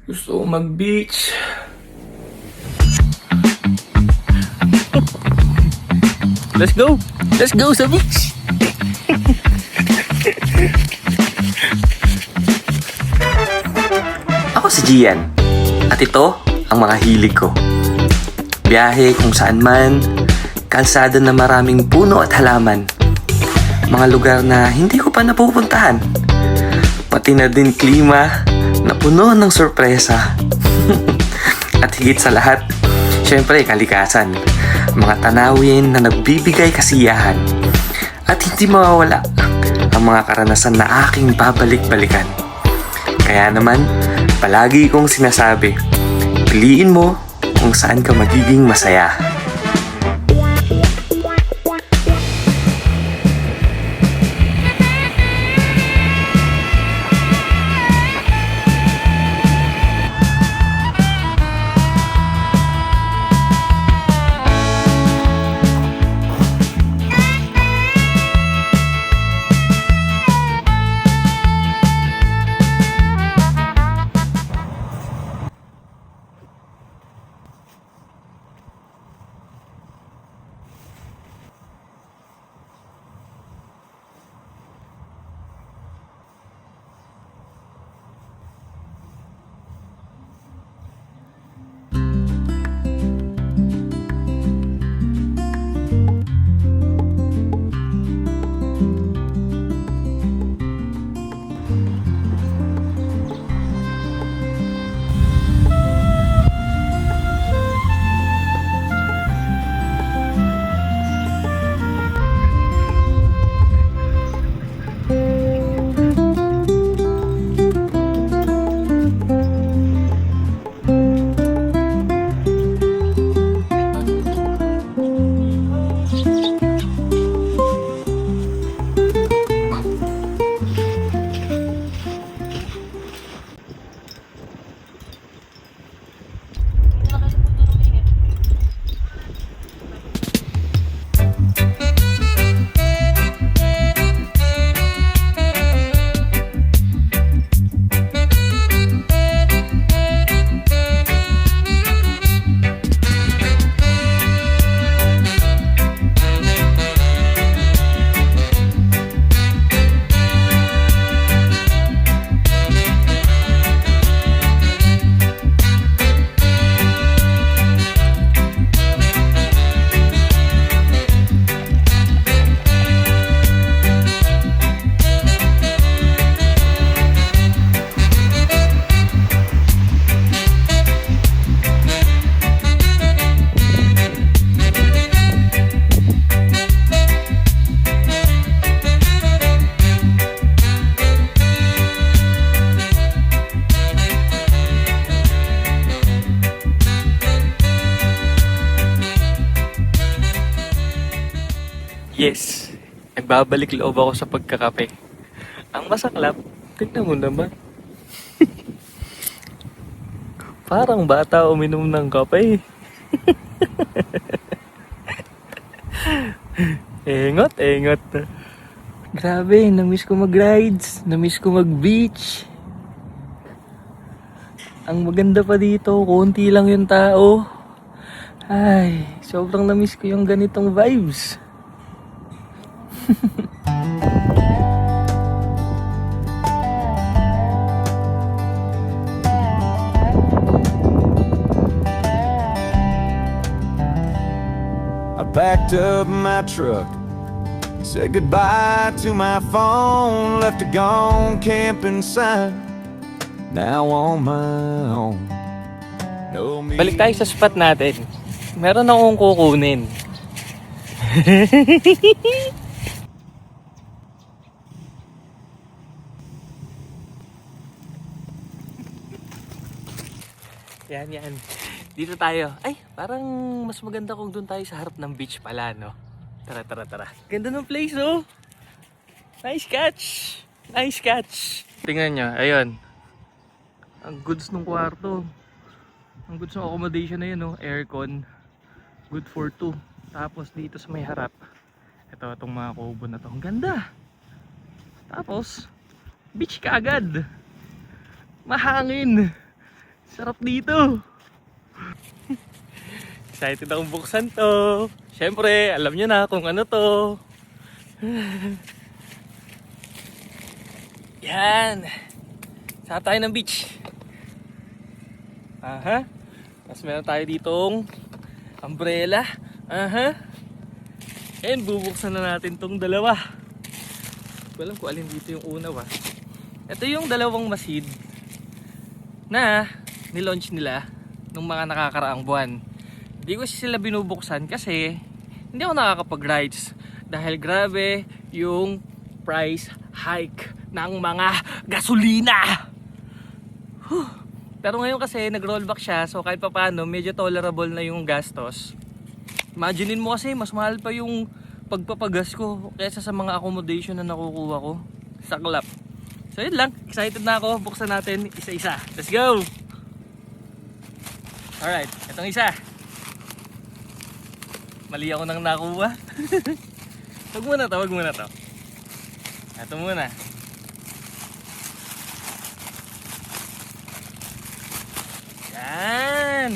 Gusto ko mag-beach. Let's go! Let's go sa beach! Ako si Gian. At ito ang mga hilig ko. Biyahe kung saan man, kalsada na maraming puno at halaman. Mga lugar na hindi ko pa napupuntahan. Pati na din klima na puno ng sorpresa. At higit sa lahat, syempre kalikasan. Mga tanawin na nagbibigay kasiyahan. At hindi mawawala ang mga karanasan na aking babalik-balikan. Kaya naman, palagi kong sinasabi, piliin mo kung saan ka magiging masaya. Yes, nagbabalik loob ako sa pagkakape. Ang masaklap, tignan mo naman. Parang bata uminom ng kape. Engot, engot. Grabe, namiss ko mag-rides, namiss ko mag-beach. Ang maganda pa dito, konti lang yung tao. Ay, sobrang namiss ko yung ganitong vibes. I packed up my truck, said goodbye to my phone, left it gone camping sign. Now on my own. No me. Balik tayo sa spot natin. Meron akong kukunin. Yan, yan. Dito tayo. Ay, parang mas maganda kung doon tayo sa harap ng beach pala, no? Tara, tara, tara. Ganda ng place, oh! Nice catch! Nice catch! Tingnan nyo, ayun. Ang goods ng kwarto. Ang goods ng accommodation na yun, no? Aircon. Good for 2. Tapos dito sa may harap, itong mga kubo na to. Ang ganda! Tapos, beach ka agad. Mahangin. Sarap dito. Excited akong buksan to. Siyempre, alam nyo na kung ano to. Yan. Sa tayo ng beach. Aha. Tapos meron tayo ditong umbrella. Aha. And bubuksan na natin tong dalawa. Hindi ko alam kung alin dito yung una ba. Ito yung dalawang masid na nilaunch nila nung mga nakakaraang buwan. Hindi ko sila binubuksan kasi hindi ako nakakapag-rides dahil grabe yung price hike ng mga gasolina. Pero ngayon kasi nag-rollback siya, so kahit papaano medyo tolerable na yung gastos. Imaginein mo kasi mas mahal pa yung pagpapagas ko kaysa sa mga accommodation na nakukuha ko. Saklap. So yun lang, excited na ako. Buksan natin isa-isa. Let's go! Alright, itong isa. Mali ako nang nakuha. Wag muna to. Ito muna. Yan!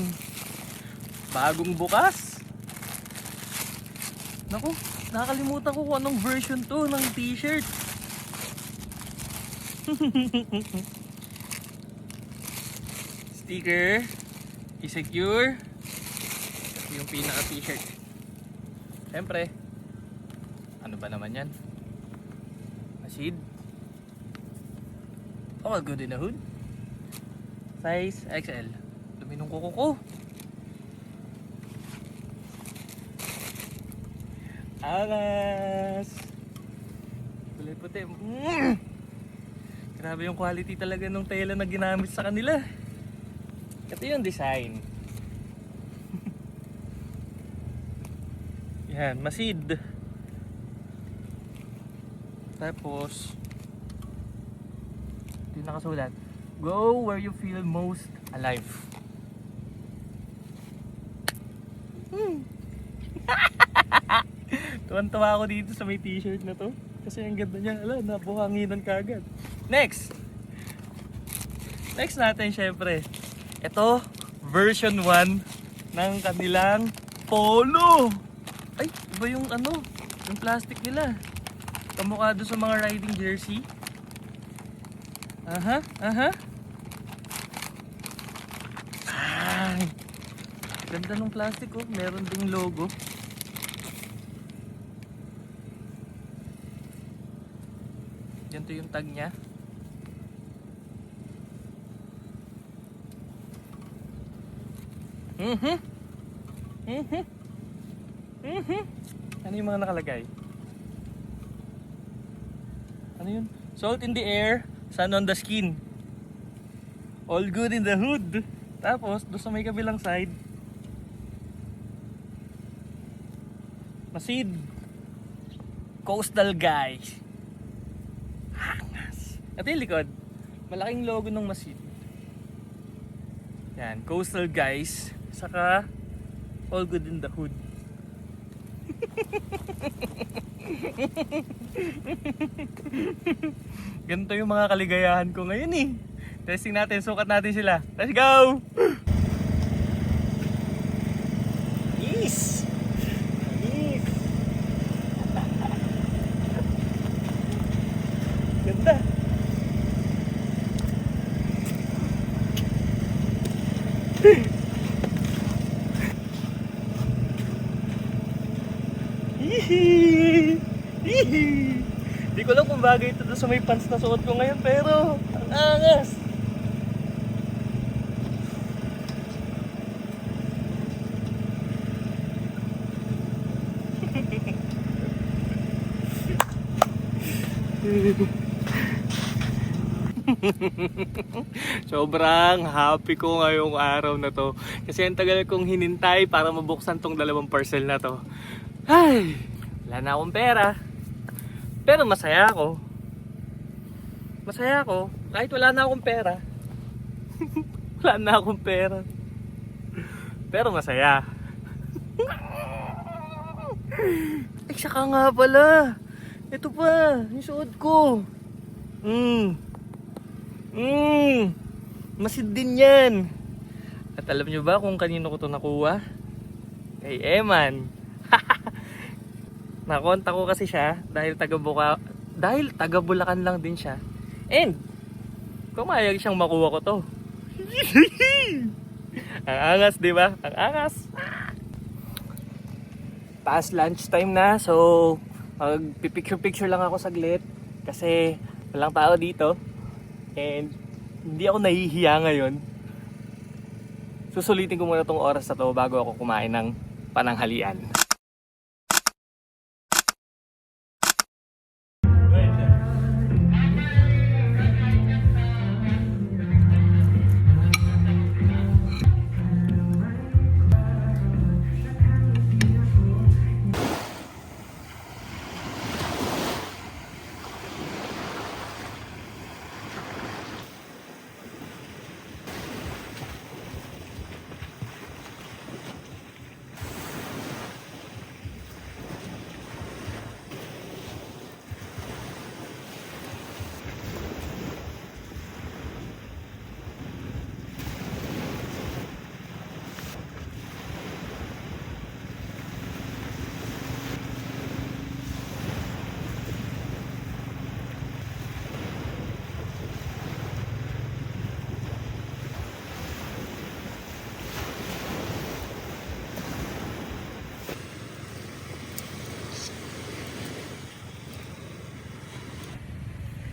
Bagong bukas. Naku, nakakalimutan ko kung anong version to ng t-shirt. Sticker. I-secure. Ito yung pinaka t-shirt. Siyempre, ano ba naman yan? Masid. All good in the hood. Size XL. Dumi nung kuko ko. Alas. Kulay puti. Grabe yung quality talaga ng tela na ginamit sa kanila. Ito yung design. Yan, masid. Tapos ito yung nakasulat, go where you feel most alive. Tuwan-tuwa ako dito sa may t-shirt na to kasi ang ganda niya. Ala, nabuhanginan kagad. Next natin syempre, ito version 1 ng kanilang polo. Ay, iba yung ano, yung plastic nila. Kamukha doon sa mga riding jersey. Aha. Ay, ganda ng plastic oh. Meron ding logo. Ganito yung tag niya. Ano yung mga nakalagay? Ano yun? Salt in the air, sun on the skin. All good in the hood. Tapos, doon sa may kabilang side, masid. Coastal guys. Hangas. Ito yung likod. Malaking logo ng masid. Yan, coastal guys. Saka, all good in the hood. Ganito yung mga kaligayahan ko ngayon eh. Testing natin, sukat natin sila. Let's go! Yes! Yes! Ganda! Hindi ko alam kung bagay ito sa may pants na suot ko ngayon, pero ang angas. Sobrang happy ko ngayong araw na to kasi ang tagal kong hinintay para mabuksan tong dalawang parcel na to. Ay, wala na akong pera, pero masaya ako kahit wala na akong pera. Wala na akong pera, pero masaya. Ay, saka nga pala, ito pa yung suot ko. Masid din yan. At alam nyo ba kung kanino ko to nakuha? Kay Eman. Nakontak ko kasi siya dahil taga Bulacan lang din siya. And kumayag siyang makuha ko to. Ang angas, di ba? Ang angas. Past lunchtime na, so magpipicture-picture lang ako saglit kasi walang tao dito. And hindi ako nahihiya ngayon. Susulitin ko muna tong oras na to bago ako kumain ng pananghalian.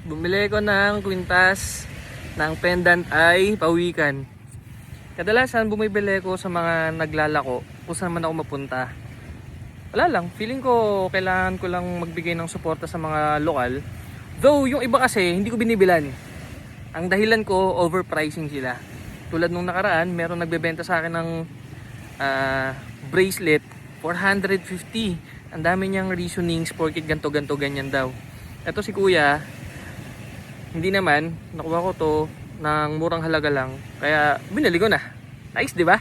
Bumili ko ng kwintas ng pendant ay pawikan. Kadalasan bumibili ko sa mga naglalako kung saan man ako mapunta. Wala lang, feeling ko kailangan ko lang magbigay ng suporta sa mga lokal. Though yung iba kasi hindi ko binibilan. Ang dahilan ko, overpricing sila. Tulad nung nakaraan, meron nagbebenta sa akin ng bracelet 450. Ang dami niyang reasonings porkit ganto ganyan daw. Ito si kuya, hindi naman, nakuha ko to ng murang halaga lang. Kaya binili ko na. Nice, di ba?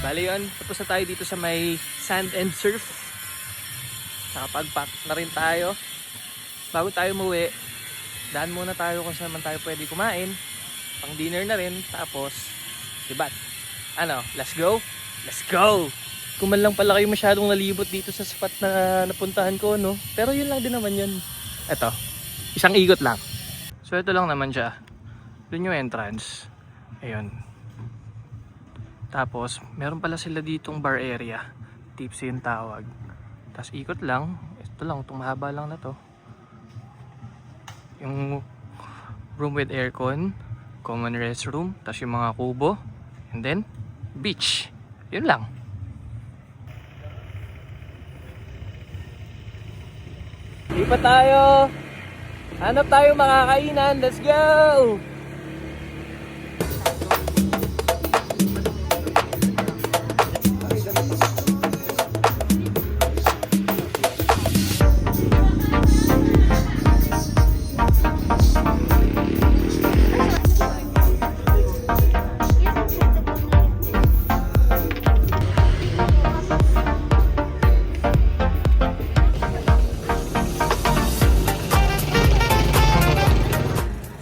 Bali yun, tapos na tayo dito sa may sand and surf. Nakapag-pack na rin tayo. Bago tayo umuwi, daan muna tayo kung saan man tayo pwede kumain. Pang dinner na rin, tapos sibat. Ano, let's go? Let's go! Kung man lang pala kayo masyadong nalibot dito sa spot na napuntahan ko, no? Pero yun lang din naman yun. Eto, isang ikot lang. So ito lang naman siya. Doon yung entrance. Ayun. Tapos, meron pala sila ditong bar area. Tipsy yung tawag. Tapos ikot lang. Ito lang, itong mahaba lang na to. Yung room with aircon. Common restroom. Tapos yung mga kubo. And then, beach. Yun lang. Lipat tayo! Hanap tayo makakainan. Let's go!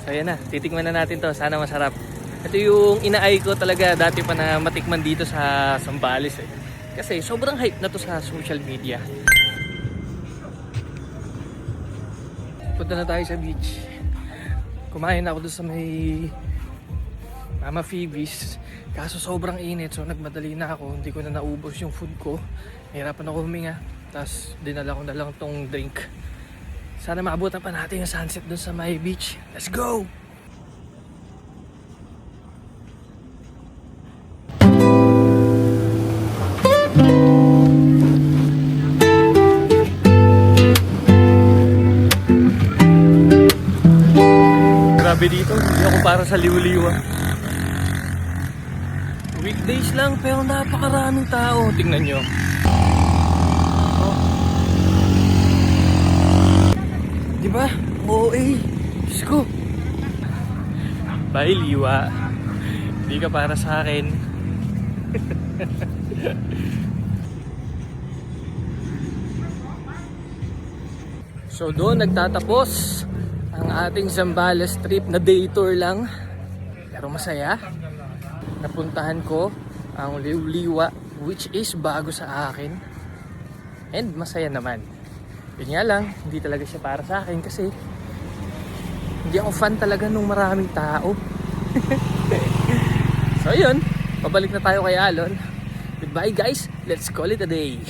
Ayan na, titikman na natin to. Sana masarap. Ito yung inaay ko talaga dati pa na matikman dito sa Zambales eh. Kasi sobrang hype na to sa social media. Punta na tayo sa beach. Kumain ako doon sa may Mama Phoebe's. Kaso sobrang init, so nagmadali na ako. Hindi ko na naubos yung food ko. Nahirapan ako huminga. Tapos dinala ko na lang tong drink. Sana maabutan pa natin yung sunset doon sa may beach. Let's go! sabi dito, hindi ako para sa liwa-liwa. Weekdays lang pero napakaraming tao. Tingnan nyo. Oh. Diba? Oo eh. Diyos ko. Bye liwa. Hindi ka para sa akin. So doon nagtatapos ang ating Zambales trip na day tour lang. Pero masaya. Napuntahan ko ang Liwa, which is bago sa akin. And masaya naman. Yun nga lang, hindi talaga siya para sa akin kasi hindi ako fan talaga nung maraming tao. So yun, pabalik na tayo kay Alon. Goodbye guys, let's call it a day.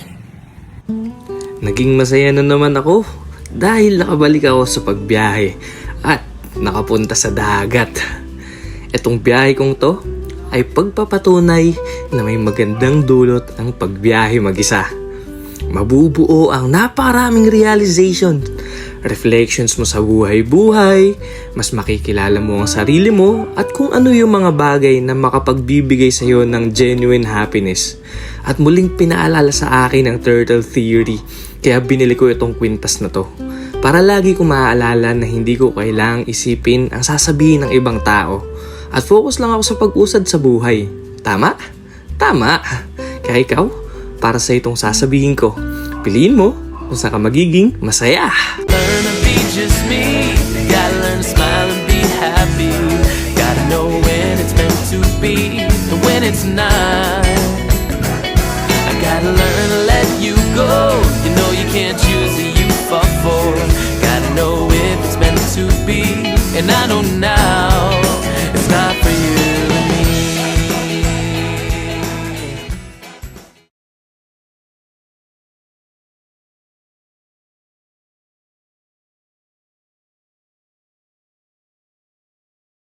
Naging masaya na naman ako dahil nakabalik ako sa pagbiyahe at nakapunta sa dagat. Itong biyahe kong to ay pagpapatunay na may magandang dulot ang pagbiyahe mag-isa. Mabubuo ang naparaming realization, reflections mo sa buhay-buhay, mas makikilala mo ang sarili mo at kung ano yung mga bagay na makapagbibigay sa iyo ng genuine happiness. At muling pinaalala sa akin ang turtle theory, kaya binili ko itong kwintas na to. Para lagi ko maaalala na hindi ko kailangang isipin ang sasabihin ng ibang tao. At focus lang ako sa pag-usad sa buhay. Tama? Tama! Kaya ikaw, para sa itong sasabihin ko, piliin mo kung saan ka magiging masaya. Learn to be just me. Gotta learn to smile and be happy. Gotta know when it's meant to be and when it's not. I gotta learn to let you go. You know you can't choose who you fall for. Gotta know if it's meant to be, and I know now it's not for you.